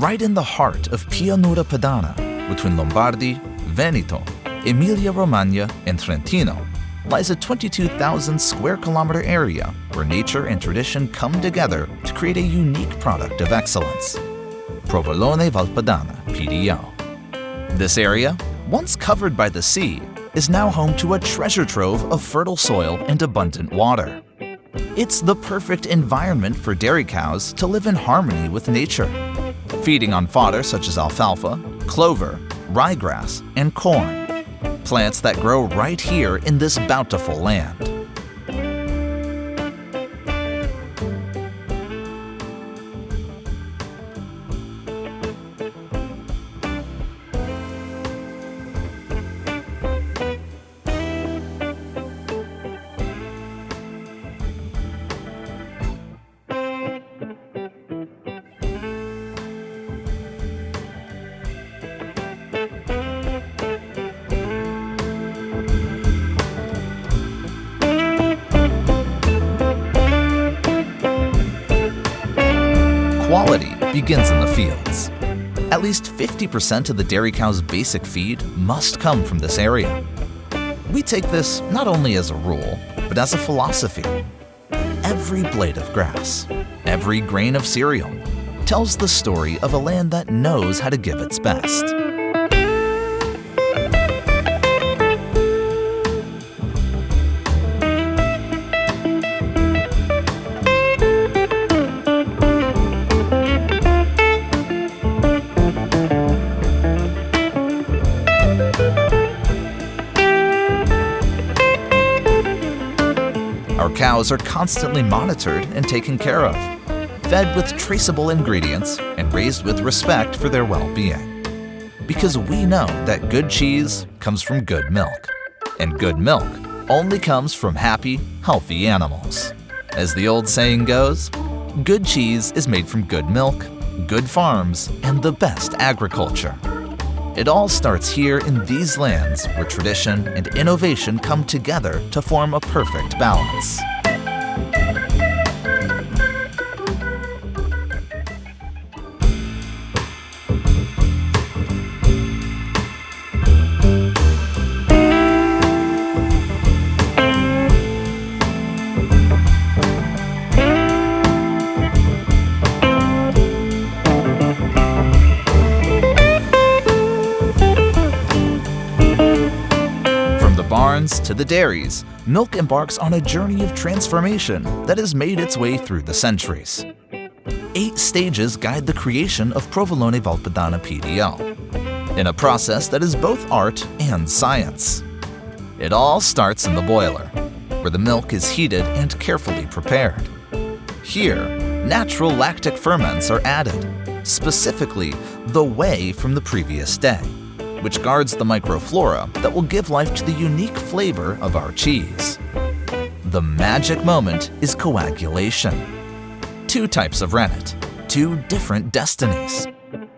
Right in the heart of Pianura Padana, between Lombardy, Veneto, Emilia-Romagna, and Trentino, lies a 22,000 square kilometer area where nature and tradition come together to create a unique product of excellence. Provolone Valpadana P.D.O. This area, once covered by the sea, is now home to a treasure trove of fertile soil and abundant water. It's the perfect environment for dairy cows to live in harmony with nature, feeding on fodder such as alfalfa, clover, ryegrass, and corn, plants that grow right here in this bountiful land. Quality begins in the fields. At least 50% of the dairy cow's basic feed must come from this area. We take this not only as a rule, but as a philosophy. Every blade of grass, every grain of cereal, tells the story of a land that knows how to give its best. Our cows are constantly monitored and taken care of, fed with traceable ingredients and raised with respect for their well-being. Because we know that good cheese comes from good milk, and good milk only comes from happy, healthy animals. As the old saying goes, good cheese is made from good milk, good farms, and the best agriculture. It all starts here in these lands where tradition and innovation come together to form a perfect balance. Barns to the dairies, milk embarks on a journey of transformation that has made its way through the centuries. 8 stages guide the creation of Provolone Valpadana P.D.O, in a process that is both art and science. It all starts in the boiler, where the milk is heated and carefully prepared. Here, natural lactic ferments are added, specifically the whey from the previous day, which guards the microflora that will give life to the unique flavor of our cheese. The magic moment is coagulation. 2 types of rennet, 2 different destinies.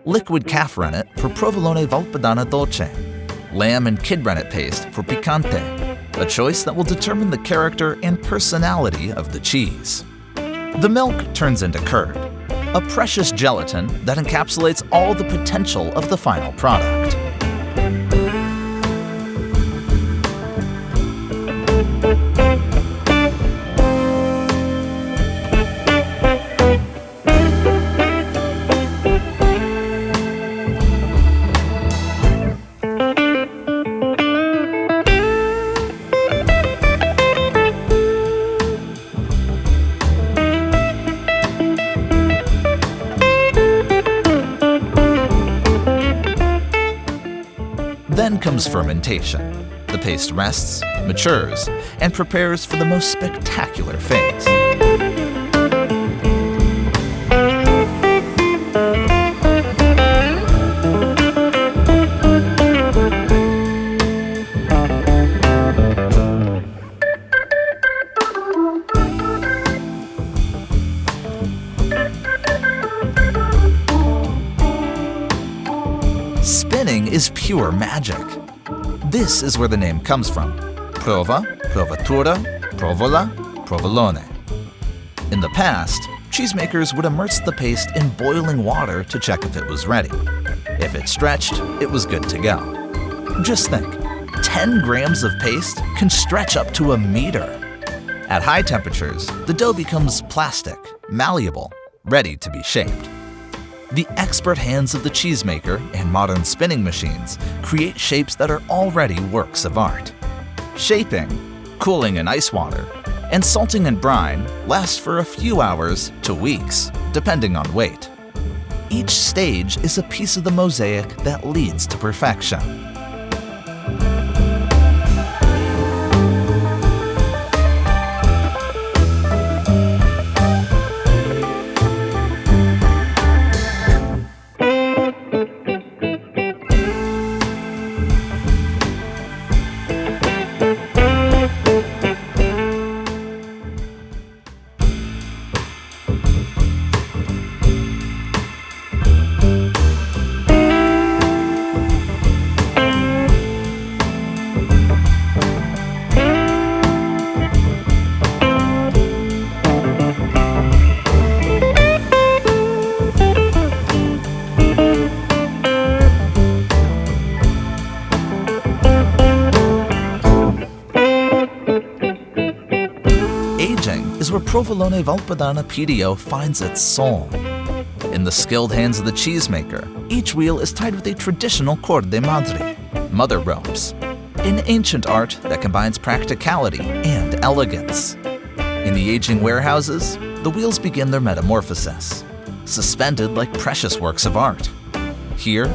Liquid calf rennet for Provolone Valpadana Dolce, lamb and kid rennet paste for Picante, a choice that will determine the character and personality of the cheese. The milk turns into curd, a precious gelatin that encapsulates all the potential of the final product. Then comes fermentation. The paste rests, matures, and prepares for the most spectacular phase. Spinning is pure magic. This is where the name comes from. Prova, provatura, provola, provolone. In the past, Cheesemakers would immerse the paste in boiling water to check if it was ready. If it stretched, it was good to go. Just think, 10 grams of paste can stretch up to a meter. At high temperatures, the dough becomes plastic, malleable, ready to be shaped. The expert hands of the cheesemaker and modern spinning machines create shapes that are already works of art. Shaping, cooling in ice water, and salting in brine last for a few hours to weeks, depending on weight. Each stage is a piece of the mosaic that leads to perfection. Is where Provolone Valpadana P.D.O finds its soul. In the skilled hands of the cheesemaker, each wheel is tied with a traditional corde madre, mother ropes, an ancient art that combines practicality and elegance. In the aging warehouses, the wheels begin their metamorphosis, suspended like precious works of art. Here,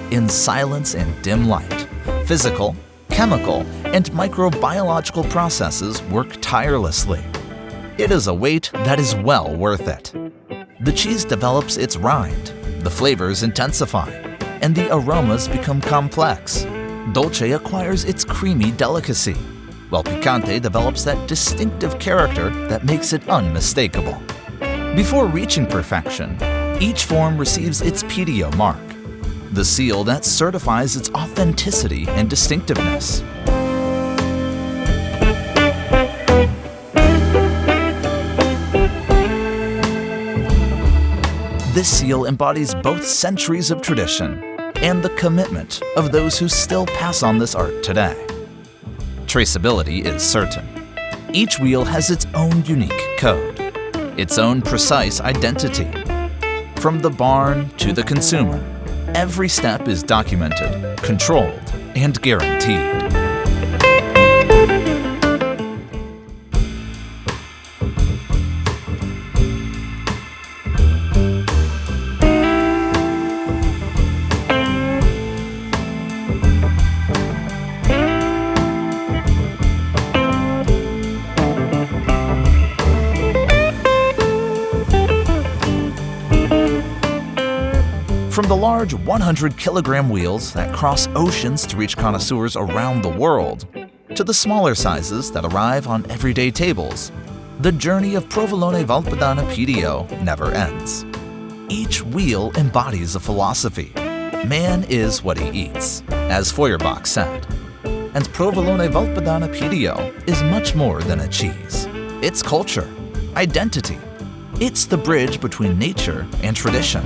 in silence and dim light, physical, chemical, and microbiological processes work tirelessly. It is a wait that is well worth it. The cheese develops its rind, the flavors intensify, and the aromas become complex. Dolce acquires its creamy delicacy, while Picante develops that distinctive character that makes it unmistakable. Before reaching perfection, each form receives its P.D.O mark, the seal that certifies its authenticity and distinctiveness. This seal embodies both centuries of tradition and the commitment of those who still pass on this art today. Traceability is certain. Each wheel has its own unique code, its own precise identity. From the barn to the consumer, every step is documented, controlled, and guaranteed. From the large 100-kilogram wheels that cross oceans to reach connoisseurs around the world, to the smaller sizes that arrive on everyday tables, the journey of Provolone Valpadana P.D.O never ends. Each wheel embodies a philosophy. Man is what he eats, as Feuerbach said. And Provolone Valpadana P.D.O is much more than a cheese. It's culture, identity. It's the bridge between nature and tradition.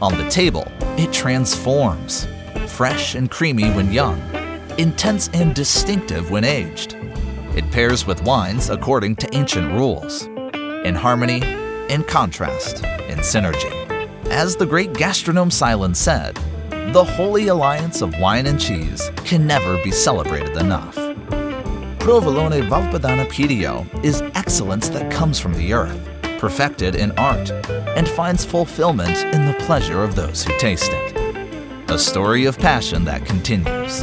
On the table, it transforms. Fresh and creamy when young, intense and distinctive when aged. It pairs with wines according to ancient rules. In harmony, in contrast, in synergy. As the great gastronome Silence said, the holy alliance of wine and cheese can never be celebrated enough. Provolone Valpadana P.D.O is excellence that comes from the earth, perfected in art, and finds fulfillment in the pleasure of those who taste it. A story of passion that continues.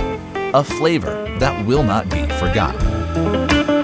A flavor that will not be forgotten.